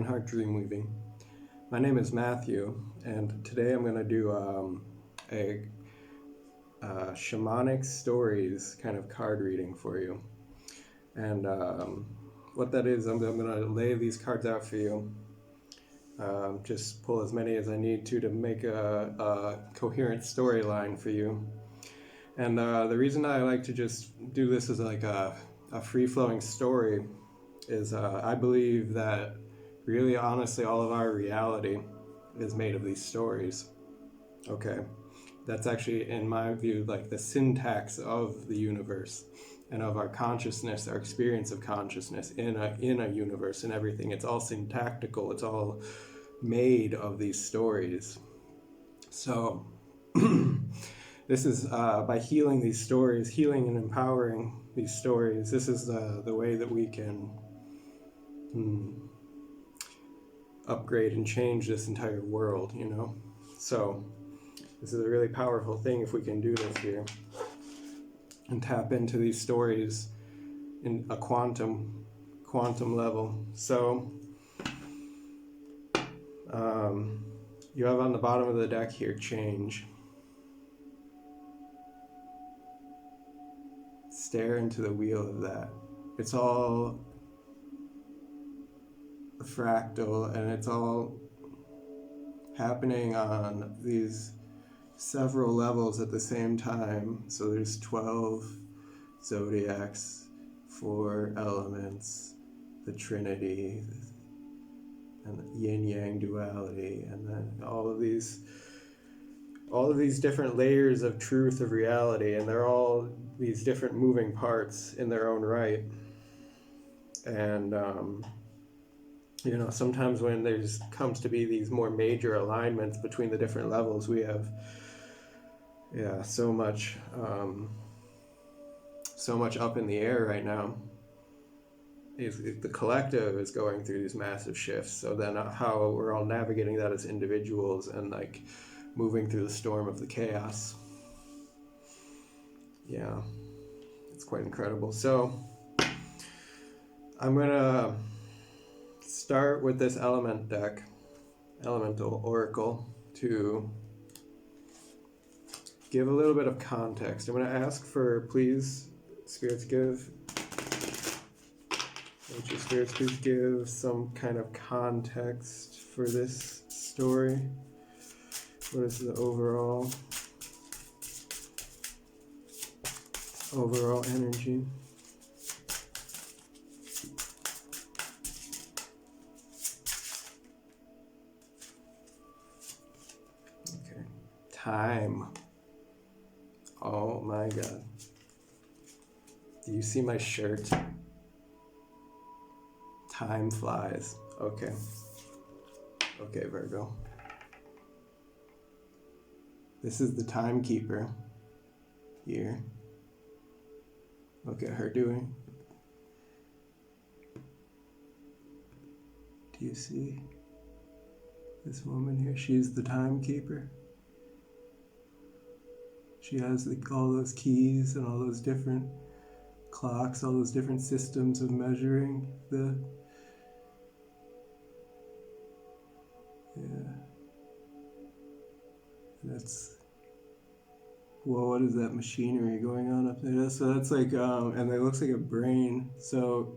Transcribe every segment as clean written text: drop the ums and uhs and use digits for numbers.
Lionheart Dreamweaving. My name is Matthew, and today I'm going to do a shamanic stories kind of card reading for you. And what that is, I'm going to lay these cards out for you. Just pull as many as I need to make a coherent storyline for you. And the reason I like to just do this as like a free-flowing story is I believe that really honestly all of our reality is made of these stories. Okay, that's actually, in my view, like the syntax of the universe and of our consciousness, our experience of consciousness in a universe and everything. It's all syntactical. It's all made of these stories. So this is by healing these stories, healing and empowering these stories. This is the way that we can upgrade and change this entire world, you know? So this is a really powerful thing if we can do this here and tap into these stories in a quantum level. So you have on the bottom of the deck here change. Stare into the wheel of that. It's all a fractal, and it's all happening on these several levels at the same time. So there's 12 zodiacs, 4 elements, the Trinity, and the yin-yang duality, and then all of these different layers of truth of reality, and they're all these different moving parts in their own right. And you know, sometimes when there's comes to be these more major alignments between the different levels, we have so much up in the air right now. The collective is going through these massive shifts. So then how we're all navigating that as individuals and like moving through the storm of the chaos. Yeah, it's quite incredible. So I'm gonna start with this elemental oracle, to give a little bit of context. I'm going to ask for, please, spirits, nature spirits, please give some kind of context for this story. What is the overall energy? Time. Oh my God. Do you see my shirt? Time flies. Okay. Okay, Virgo. This is the timekeeper here. Look at her doing. Do you see this woman here? She's the timekeeper. She has all those keys and all those different clocks, all those different systems of measuring the... Yeah. That's... Whoa, what is that machinery going on up there? So that's like, and it looks like a brain. So,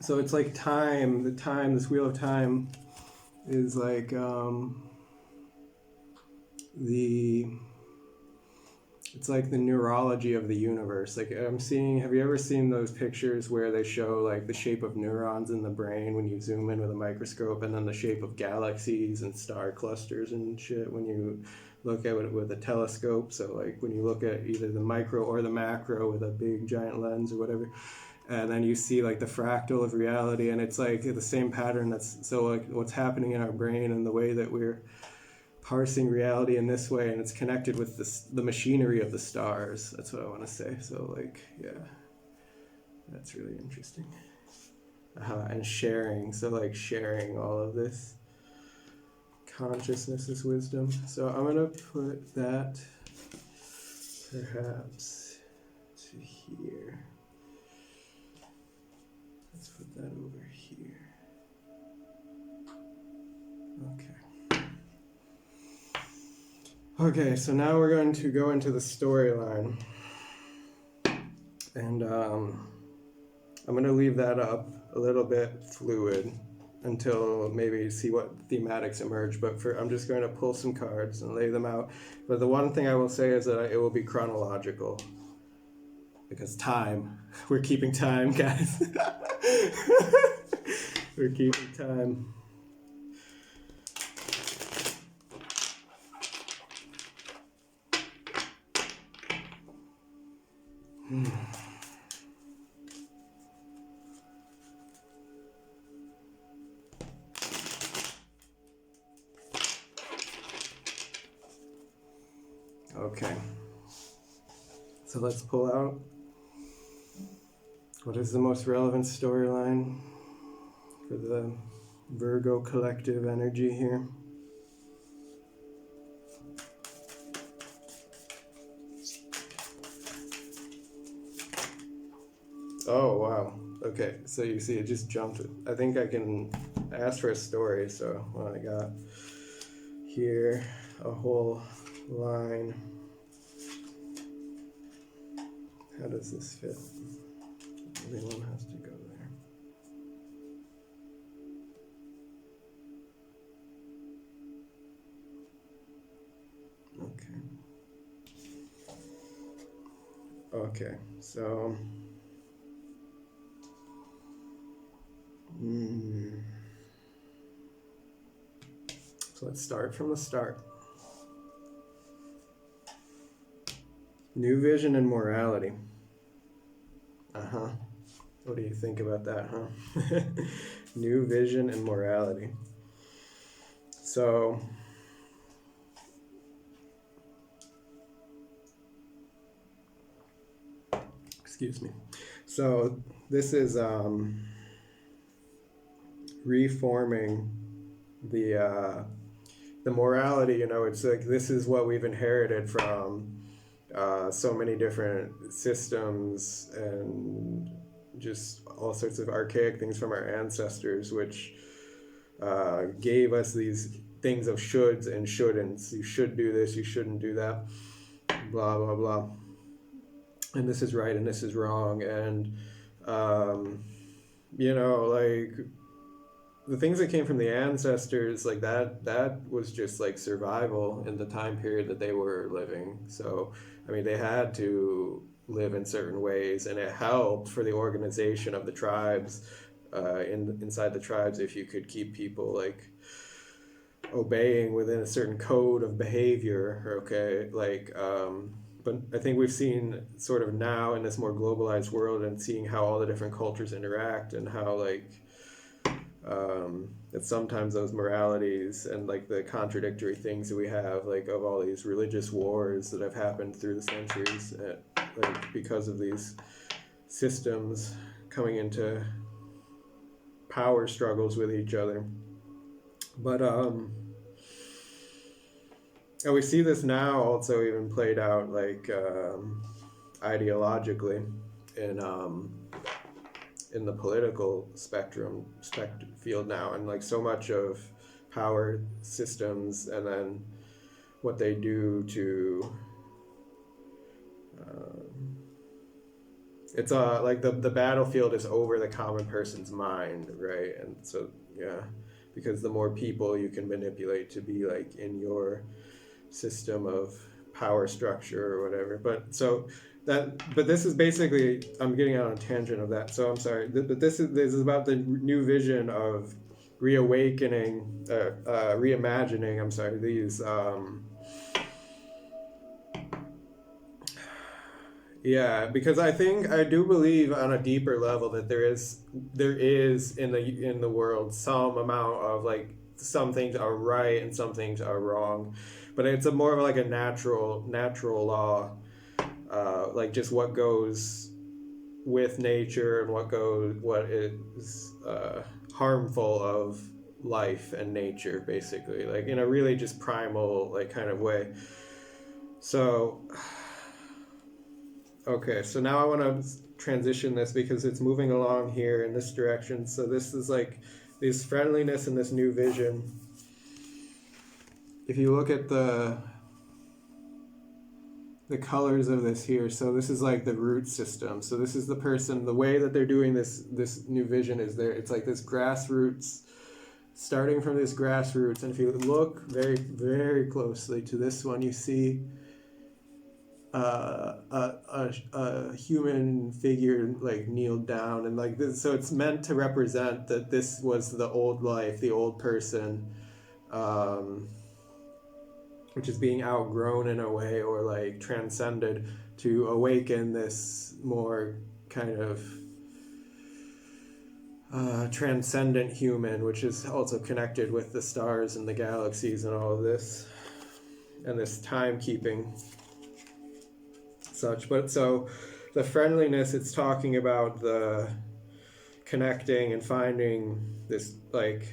so it's like time, this wheel of time is like, it's like the neurology of the universe. Like have you ever seen those pictures where they show like the shape of neurons in the brain when you zoom in with a microscope, and then the shape of galaxies and star clusters and shit when you look at it with a telescope? So like when you look at either the micro or the macro with a big giant lens or whatever, and then you see like the fractal of reality, and it's like the same pattern. That's so like what's happening in our brain and the way that we're parsing reality in this way, and it's connected with the machinery of the stars. That's what I want to say. So like, yeah, that's really interesting. And sharing, so like sharing all of this consciousness, this wisdom. So I'm gonna put that perhaps to here. Let's put that over here. Okay. Okay, so now we're going to go into the storyline. And I'm going to leave that up a little bit fluid until maybe see what thematics emerge. But I'm just going to pull some cards and lay them out. But the one thing I will say is that it will be chronological. Because time. We're keeping time, guys. We're keeping time. Okay. So let's pull out what is the most relevant storyline for the Virgo collective energy here. Oh, wow. Okay, so you see it just jumped. I think I can ask for a story, so what I got here, a whole line. How does this fit? Everyone has to go there. Okay, so so let's start from the start. New vision and morality. What do you think about that, huh? New vision and morality. So, excuse me. So this is reforming the morality. You know, it's like this is what we've inherited from so many different systems and just all sorts of archaic things from our ancestors, which gave us these things of shoulds and shouldn'ts. You should do this, you shouldn't do that, blah, blah, blah. And this is right and this is wrong. And, you know, like the things that came from the ancestors, like that was just like survival in the time period that they were living. So, I mean, they had to live in certain ways, and it helped for the organization of the tribes, inside the tribes, if you could keep people like obeying within a certain code of behavior, okay? Like, but I think we've seen sort of now in this more globalized world and seeing how all the different cultures interact and how like that sometimes those moralities and like the contradictory things that we have, like of all these religious wars that have happened through the centuries, like because of these systems coming into power struggles with each other. But and we see this now also even played out like ideologically in the political spectrum field now, and like so much of power systems and then what they do to it's like the battlefield is over the common person's mind, right? And so yeah, because the more people you can manipulate to be like in your system of power structure or whatever. But this is basically, I'm getting out on a tangent of that, so I'm sorry. But this is about the new vision of reawakening, reimagining. I'm sorry, these. Yeah, because I do believe on a deeper level that there is in the world some amount of like some things are right and some things are wrong, but it's more of like a natural law, like just what goes with nature and what is harmful of life and nature, basically, like in a really just primal like kind of way. So. Okay, so now I want to transition this because it's moving along here in this direction. So this is like this friendliness and this new vision. If you look at the colors of this here, so this is like the root system. So this is the person, the way that they're doing this new vision is there. It's like this grassroots, starting from this grassroots. And if you look very, very closely to this one, you see a human figure like kneeled down, and like this. So it's meant to represent that this was the old life, the old person, which is being outgrown in a way, or like transcended, to awaken this more kind of transcendent human, which is also connected with the stars and the galaxies and all of this, and this timekeeping such. But so the friendliness, it's talking about the connecting and finding this like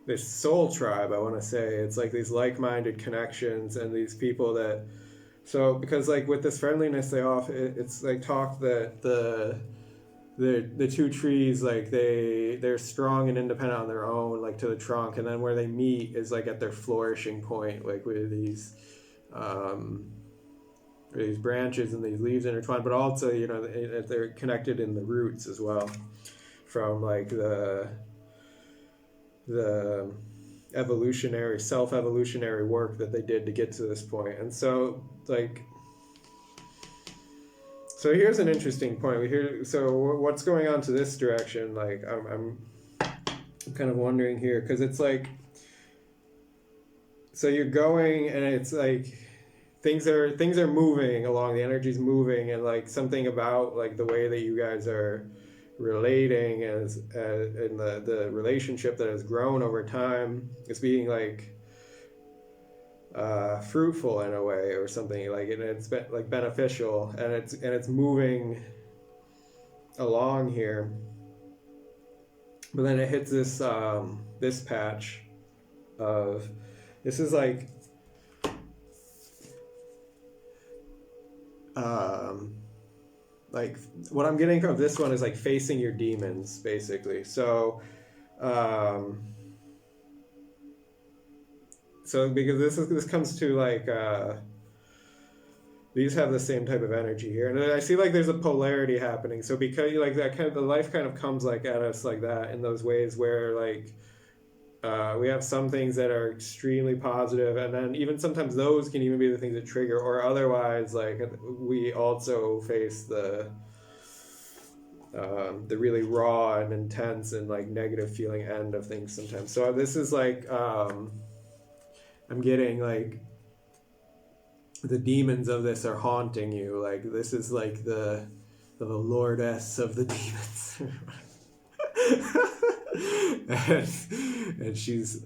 this soul tribe, I want to say. It's like these like-minded connections and these people that, so because like with this friendliness, it's like talk that the two trees, like they're strong and independent on their own, like to the trunk, and then where they meet is like at their flourishing point, like with these branches and these leaves intertwined, but also, you know, they're connected in the roots as well, from like the self-evolutionary work that they did to get to this point. And so like, so here's an interesting point. So what's going on to this direction? Like I'm kind of wondering here, because it's like, so you're going and it's like things are moving along, the energy's moving, and like something about like the way that you guys are relating as in the relationship that has grown over time, it's being like fruitful in a way or something, like, and it's been like beneficial, and it's moving along here. But then it hits this this patch of, this is like what I'm getting from this one is like facing your demons, basically. So so because this comes to like these have the same type of energy here, and then I see like there's a polarity happening. So because like that kind of, the life kind of comes like at us like that, in those ways where like we have some things that are extremely positive, and then even sometimes those can even be the things that trigger, or otherwise like we also face the really raw and intense and like negative feeling end of things sometimes. So this is like I'm getting like the demons of this are haunting you. Like this is like the lordess of the demons. and she's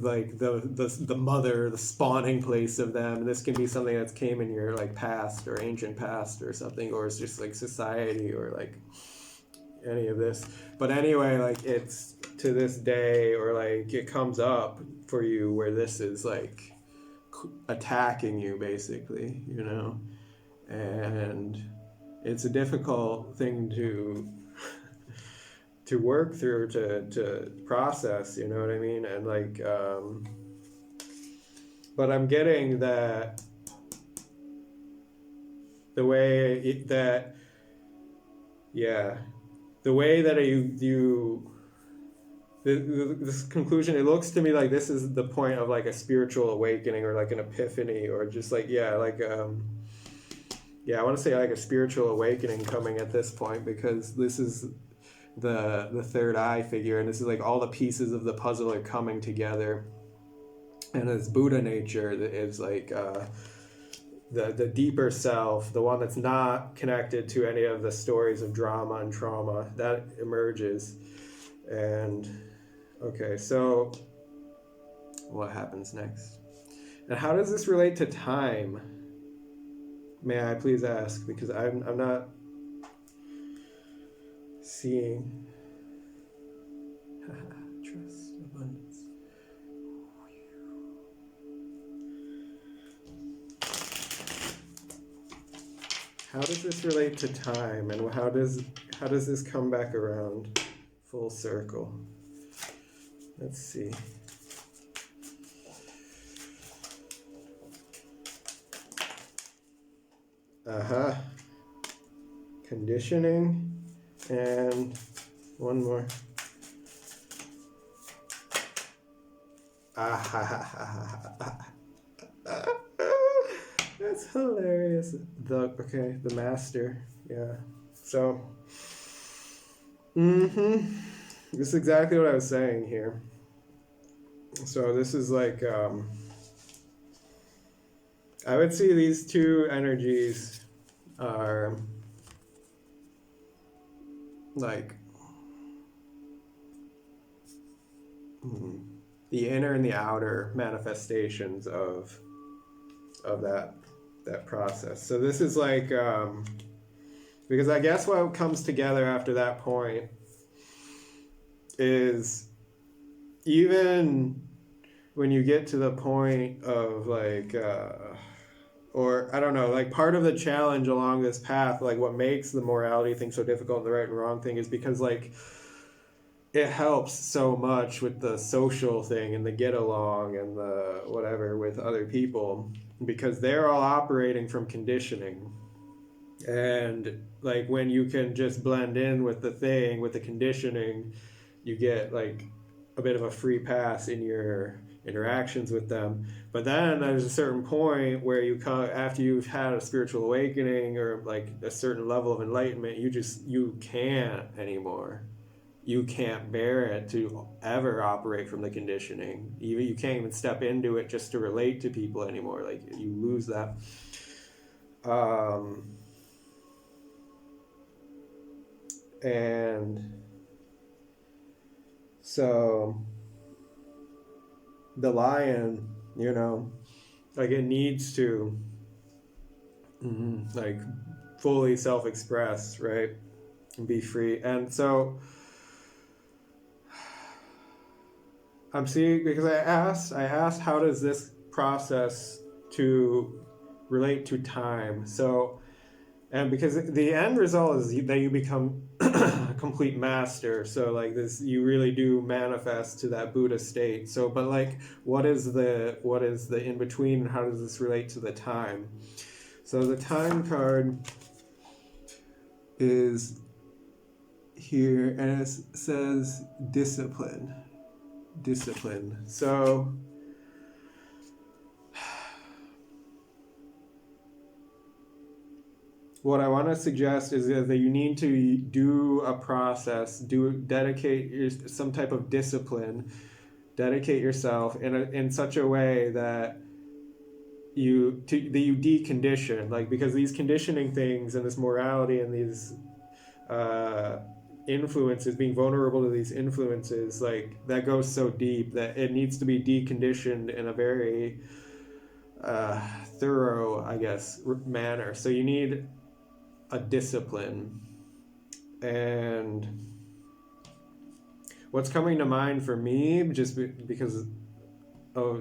like the mother, the spawning place of them. And this can be something that's came in your like past or ancient past or something, or it's just like society or like any of this. But anyway, like it's to this day, or like it comes up for you where this is like attacking you, basically, you know. And it's a difficult thing to work through, to process, you know what I mean? And like but I'm getting that the way that this conclusion, it looks to me like this is the point of like a spiritual awakening, or like an epiphany, or just like I want to say like a spiritual awakening coming at this point, because this is the third eye figure, and this is like all the pieces of the puzzle are coming together. And this Buddha nature that is like the deeper self, the one that's not connected to any of the stories of drama and trauma, that emerges. And okay, so what happens next? And how does this relate to time? May I please ask, because I'm not seeing. Trust, abundance. how does this relate to time, and how does this come back around full circle? Let's see. Conditioning, and one more. That's hilarious. The master. Yeah. So, this is exactly what I was saying here. So this is like, I would see these two energies are like the inner and the outer manifestations of that process. So this is like, because I guess what comes together after that point is, even when you get to the point of like, or I don't know, like part of the challenge along this path, like what makes the morality thing so difficult, the right and wrong thing, is because like it helps so much with the social thing and the get along and the whatever with other people, because they're all operating from conditioning. And like when you can just blend in with the thing, with the conditioning, you get like a bit of a free pass in your interactions with them. But then there's a certain point where you come, after you've had a spiritual awakening or like a certain level of enlightenment, you can't anymore. You can't bear it to ever operate from the conditioning. You can't even step into it just to relate to people anymore. Like you lose that. And so the lion, like it needs to like fully self-express, right? And be free. And so I'm seeing, because I asked how does this process to relate to time? So, and because the end result is that you become a complete master. So like this, you really do manifest to that Buddha state. So, but like, what is the in between, and how does this relate to the time? So the time card is here, and it says discipline. So what I want to suggest is that you need to do a process, dedicate some type of discipline, dedicate yourself in such a way that you decondition, like, because these conditioning things and this morality and these influences, being vulnerable to these influences, like that goes so deep that it needs to be deconditioned in a very thorough, I guess, manner. So you need a discipline. And what's coming to mind for me, just because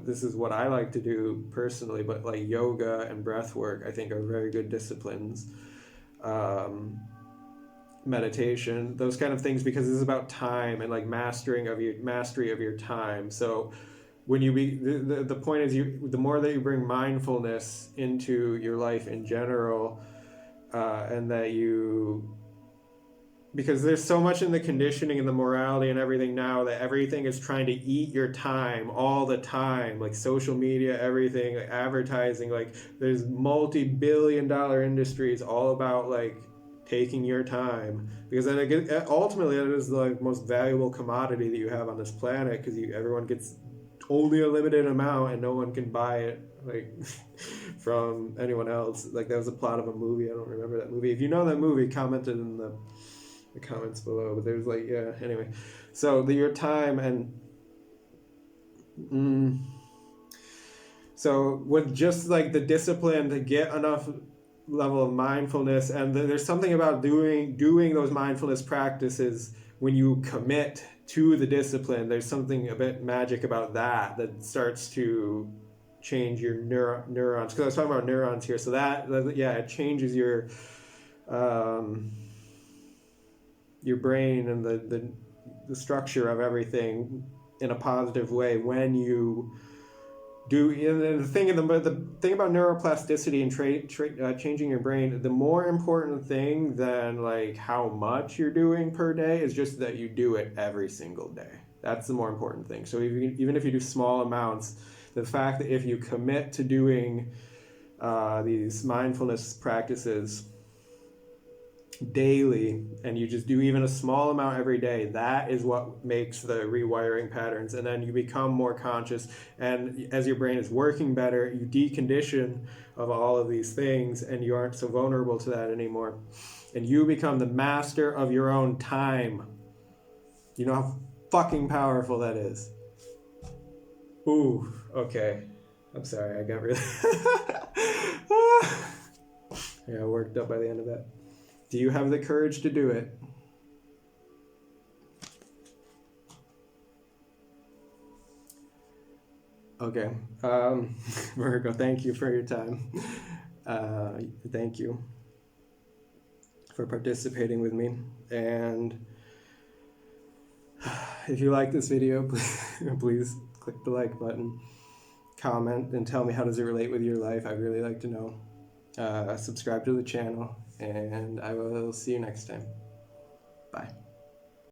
this is what I like to do personally, but like yoga and breath work I think are very good disciplines. Meditation, those kind of things, because this is about time and like mastery of your time. So when you the point is, the more that you bring mindfulness into your life in general, and that because there's so much in the conditioning and the morality and everything now, that everything is trying to eat your time all the time, like social media, everything, like advertising, like there's multi-billion-dollar industries all about like taking your time, because then ultimately it is the most valuable commodity that you have on this planet, because everyone gets only a limited amount and no one can buy it like from anyone else. Like that was the plot of a movie. I don't remember that movie. If you know that movie, comment it in the comments below. But there's like, yeah, anyway, so your time. And so with just like the discipline to get enough level of mindfulness, and there's something about doing those mindfulness practices when you commit to the discipline. There's something a bit magic about that starts to change your neurons, because I was talking about neurons here. So that yeah, it changes your your brain and the structure of everything in a positive way when you do. And the thing about neuroplasticity and changing your brain, the more important thing than like how much you're doing per day is just that you do it every single day. That's the more important thing. So even if you do small amounts, the fact that if you commit to doing these mindfulness practices daily, and you just do even a small amount every day, that is what makes the rewiring patterns. And then you become more conscious, and as your brain is working better, you decondition of all of these things, and you aren't so vulnerable to that anymore, and you become the master of your own time. You know how fucking powerful that is. Ooh, okay, I'm sorry, I got really I got worked up by the end of that. Do you have the courage to do it? Okay. Virgo, thank you for your time. Thank you for participating with me. And if you like this video, please click the like button, comment, and tell me how does it relate with your life. I'd really like to know. Subscribe to the channel, and I will see you next time. Bye.